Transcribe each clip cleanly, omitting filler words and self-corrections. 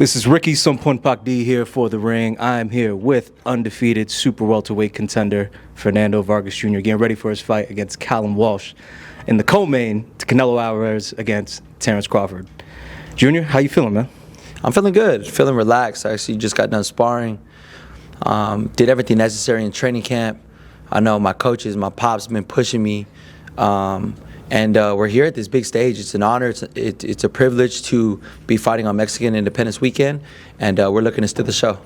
This is Rikki Soumpholphakdy here for The Ring. I'm here with undefeated super welterweight contender Fernando Vargas Jr. getting ready for his fight against Callum Walsh in the co-main to Canelo Alvarez against Terence Crawford. Junior, how you feeling, man? I'm feeling good, feeling relaxed. I actually just got done sparring. Did everything necessary in training camp. I know my coaches, my pops been pushing me. And we're here at this big stage. It's an honor. It's a privilege to be fighting on Mexican Independence Weekend, and we're looking to steal the show.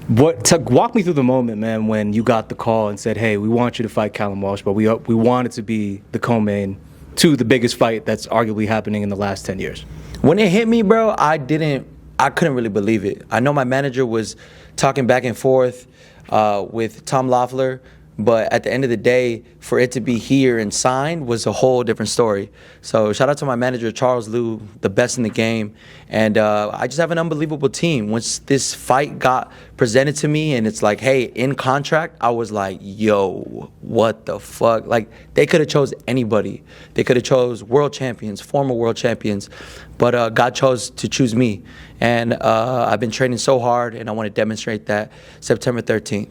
Walk me through the moment, man, when you got the call and said, "Hey, we want you to fight Callum Walsh, but we want it to be the co-main to the biggest fight that's arguably happening in the last 10 years." When it hit me, bro, I couldn't really believe it. I know my manager was talking back and forth with Tom Loeffler. But at the end of the day, for it to be here and signed was a whole different story. So shout out to my manager, Charles Liu, the best in the game. And I just have an unbelievable team. Once this fight got presented to me and it's like, hey, in contract, I was like, yo, what the fuck? Like, they could have chose anybody. They could have chose world champions, former world champions. But God chose to choose me. And I've been training so hard, and I want to demonstrate that September 13th.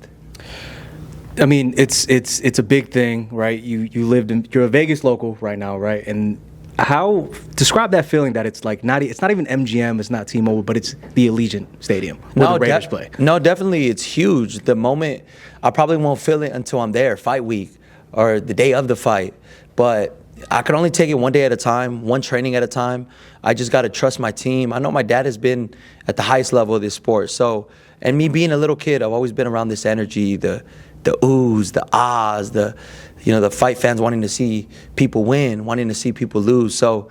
I mean, it's a big thing, right? You're a Vegas local right now, right? And how describe that feeling that it's like it's not even MGM, it's not T-Mobile, but it's the Allegiant Stadium where the Raiders play. No, definitely, it's huge. The moment, I probably won't feel it until I'm there, fight week or the day of the fight. But I can only take it one day at a time, one training at a time. I just got to trust my team. I know my dad has been at the highest level of this sport. So, and me being a little kid, I've always been around this energy, the oohs, the ahs, the fight fans wanting to see people win, wanting to see people lose. So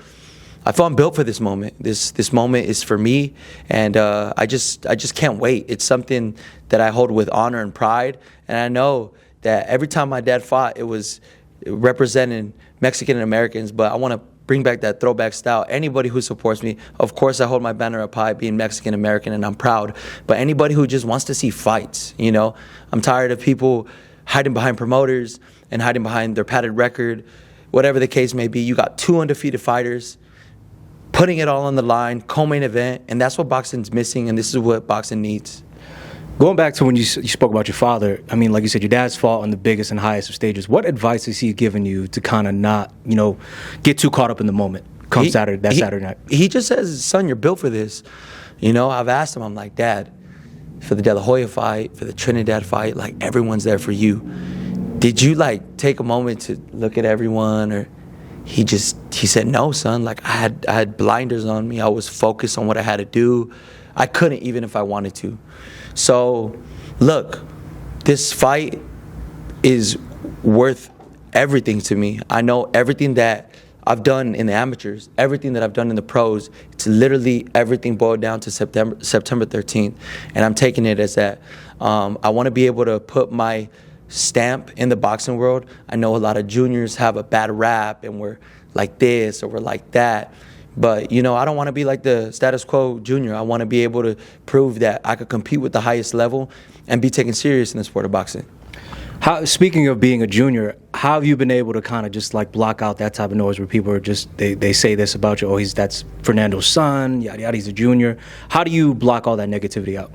I feel I'm built for this moment. This moment is for me, and I just can't wait. It's something that I hold with honor and pride, and I know that every time my dad fought, it was representing Mexican and Americans, but I want to bring back that throwback style. Anybody who supports me, of course I hold my banner up high being Mexican American, and I'm proud, but anybody who just wants to see fights, I'm tired of people hiding behind promoters and hiding behind their padded record, whatever the case may be. You got two undefeated fighters putting it all on the line, co-main event, and that's what boxing's missing, and this is what boxing needs. Going back to when you spoke about your father, I mean, like you said, your dad's fought on the biggest and highest of stages. What advice has he given you to kind of not, get too caught up in the moment come Saturday night? He just says, son, you're built for this. I've asked him, I'm like, Dad, for the De La Hoya fight, for the Trinidad fight, like, everyone's there for you. Did you, take a moment to look at everyone? Or he said, no, son. Like, I had blinders on me. I was focused on what I had to do. I couldn't even if I wanted to. So, look, this fight is worth everything to me. I know everything that I've done in the amateurs, everything that I've done in the pros, it's literally everything boiled down to September 13th. And I'm taking it as that. I want to be able to put my stamp in the boxing world. I know a lot of juniors have a bad rap and we're like this or we're like that. But, I don't want to be like the status quo junior. I want to be able to prove that I could compete with the highest level and be taken serious in the sport of boxing. Speaking of being a junior, how have you been able to kind of just block out that type of noise where people are just, they say this about you, that's Fernando's son, yada yada, he's a junior. How do you block all that negativity out?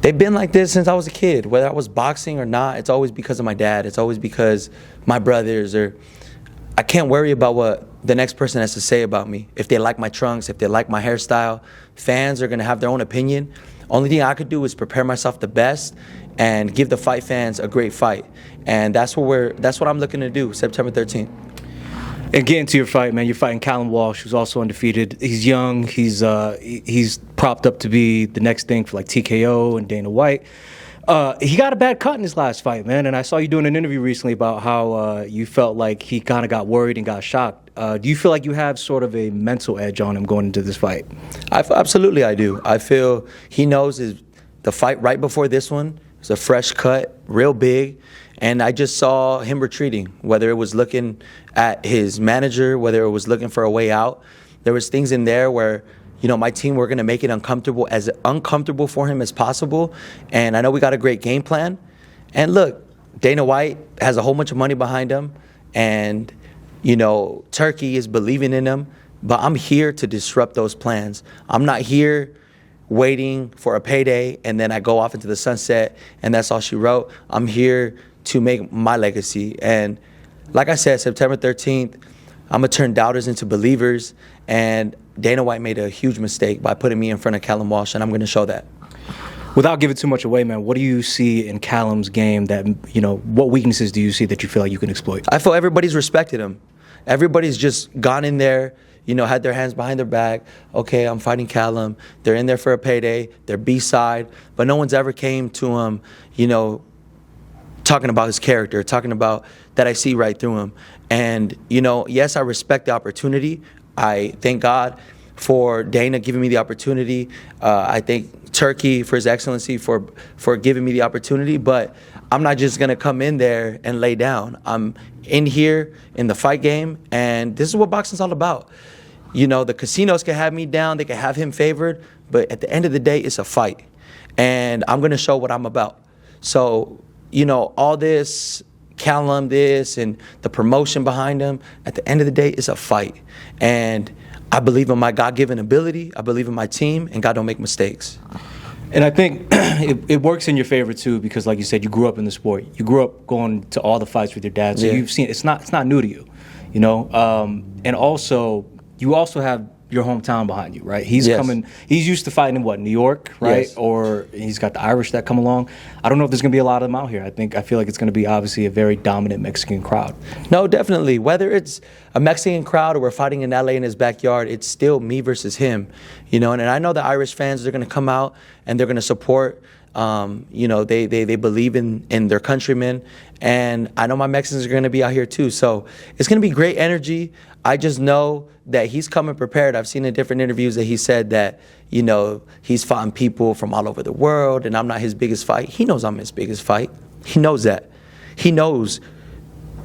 They've been like this since I was a kid. Whether I was boxing or not, it's always because of my dad. It's always because my brothers, or I can't worry about what the next person has to say about me. If they like my trunks, if they like my hairstyle, fans are going to have their own opinion. Only thing I could do is prepare myself the best and give the fight fans a great fight. And that's what I'm looking to do, September 13th. And getting to your fight, man, you're fighting Callum Walsh, who's also undefeated. He's young. He's propped up to be the next thing for TKO and Dana White. He got a bad cut in his last fight, man, and I saw you doing an interview recently about how you felt like he kind of got worried and got shocked. Do you feel like you have sort of a mental edge on him going into this fight? Absolutely, I do. I feel he knows the fight right before this one was a fresh cut, real big, and I just saw him retreating, whether it was looking at his manager, whether it was looking for a way out. There was things in there where my team, we're going to make it as uncomfortable for him as possible. And I know we got a great game plan. And look, Dana White has a whole bunch of money behind him. And, Turkey is believing in him. But I'm here to disrupt those plans. I'm not here waiting for a payday, and then I go off into the sunset, and that's all she wrote. I'm here to make my legacy. And like I said, September 13th, I'm going to turn doubters into believers. And Dana White made a huge mistake by putting me in front of Callum Walsh, and I'm going to show that. Without giving too much away, man, what do you see in Callum's game that, what weaknesses do you see that you feel like you can exploit? I feel everybody's respected him. Everybody's just gone in there, had their hands behind their back. Okay, I'm fighting Callum. They're in there for a payday. They're B-side. But no one's ever came to him, talking about his character, talking about that I see right through him. And, yes, I respect the opportunity. I thank God for Dana giving me the opportunity. I thank Turkey for his excellency for giving me the opportunity. But I'm not just going to come in there and lay down. I'm in here in the fight game, and this is what boxing's all about. The casinos can have me down. They can have him favored. But at the end of the day, it's a fight. And I'm going to show what I'm about. So, all this, Callum this, and the promotion behind him, at the end of the day, it's a fight. And I believe in my God-given ability. I believe in my team, and God don't make mistakes. And I think it works in your favor too, because like you said, you grew up in the sport. You grew up going to all the fights with your dad, so you've seen it's not new to you, And also, you also have your hometown behind you, right? He's coming. He's used to fighting in what, New York, right? Yes. Or he's got the Irish that come along. I don't know if there's going to be a lot of them out here. I feel like it's going to be obviously a very dominant Mexican crowd. No, definitely. Whether it's a Mexican crowd or we're fighting in LA in his backyard, it's still me versus him, And I know the Irish fans are going to come out and they're going to support. They believe in their countrymen, and I know my Mexicans are going to be out here too. So it's going to be great energy. I just know that he's coming prepared. I've seen in different interviews that he said that, he's fighting people from all over the world, and I'm not his biggest fight. He knows I'm his biggest fight. He knows that. He knows.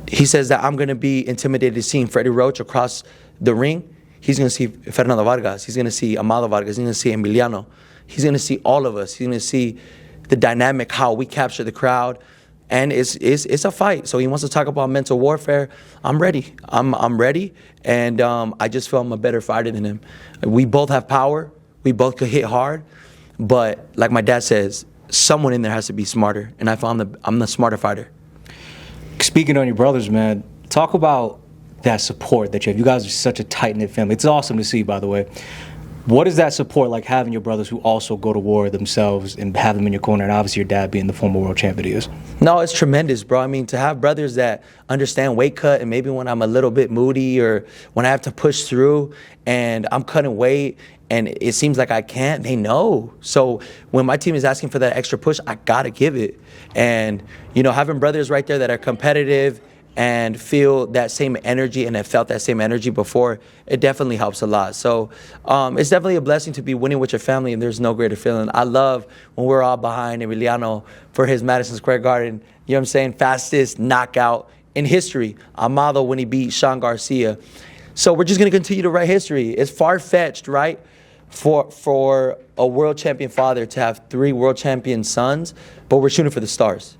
He says that I'm going to be intimidated seeing Freddie Roach across the ring. He's going to see Fernando Vargas. He's going to see Amado Vargas. He's going to see Emiliano. He's going to see all of us. He's going to see the dynamic, how we capture the crowd. And it's a fight. So he wants to talk about mental warfare. I'm ready. I'm ready. And I just feel I'm a better fighter than him. We both have power. We both could hit hard. But like my dad says, someone in there has to be smarter. And I feel I'm the smarter fighter. Speaking on your brothers, man, talk about that support that you have. You guys are such a tight-knit family. It's awesome to see, by the way. What is that support like, having your brothers who also go to war themselves and have them in your corner, and obviously your dad being the former world champ that he is? No, it's tremendous, bro. I mean, to have brothers that understand weight cut, and maybe when I'm a little bit moody or when I have to push through and I'm cutting weight and it seems like I can't, they know. So when my team is asking for that extra push, I got to give it. And, having brothers right there that are competitive and feel that same energy and have felt that same energy before, it definitely helps a lot. So it's definitely a blessing to be winning with your family, and there's no greater feeling. I love when we're all behind Emiliano for his Madison Square Garden, fastest knockout in history. Amado when he beat Sean Garcia. So we're just going to continue to write history. It's far-fetched, right, for a world champion father to have 3 world champion sons, but we're shooting for the stars.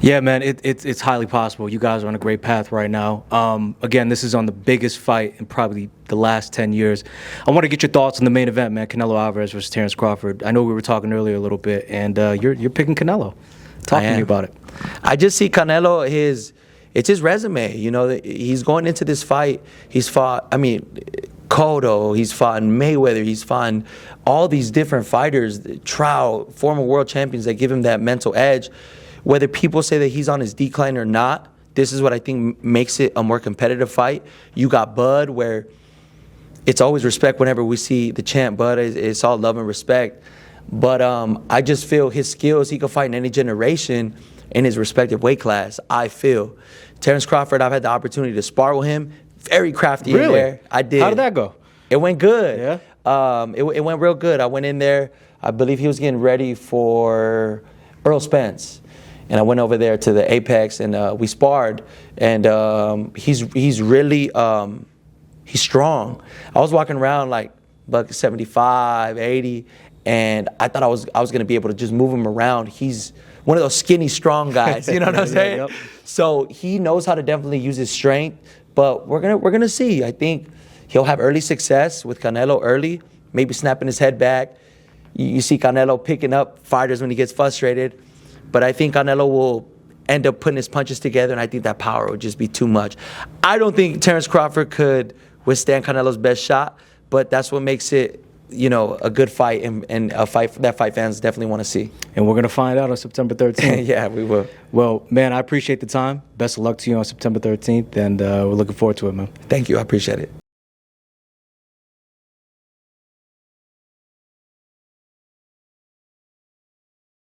Yeah, man, it's highly possible. You guys are on a great path right now. Again, this is on the biggest fight in probably the last 10 years. I want to get your thoughts on the main event, man. Canelo Alvarez versus Terence Crawford. I know we were talking earlier a little bit, and you're picking Canelo. Talk to me about it. I just see Canelo, it's his resume. He's going into this fight. He's fought, Cotto, he's fought Mayweather, he's fought all these different fighters, Trout, former world champions that give him that mental edge. Whether people say that he's on his decline or not, this is what I think makes it a more competitive fight. You got Bud, where it's always respect whenever we see the champ. Bud, it's all love and respect. But I just feel his skills, he could fight in any generation in his respective weight class, I feel. Terence Crawford, I've had the opportunity to spar with him. Very crafty in there. I did. How did that go? It went good. Yeah? It went real good. I went in there. I believe he was getting ready for Earl Spence. And I went over there to the Apex, and we sparred. And he's really he's strong. I was walking around like buck 75, 80, and I thought I was going to be able to just move him around. He's one of those skinny, strong guys. You know what I'm saying? Yep. So he knows how to definitely use his strength. But we're gonna see. I think he'll have early success with Canelo early. maybe snapping his head back. You see Canelo picking up fighters when he gets frustrated. But I think Canelo will end up putting his punches together, and I think that power would just be too much. I don't think Terence Crawford could withstand Canelo's best shot, but that's what makes it, a good fight and a fight that fight fans definitely want to see. And we're going to find out on September 13th. Yeah, we will. Well, man, I appreciate the time. Best of luck to you on September 13th, and we're looking forward to it, man. Thank you. I appreciate it.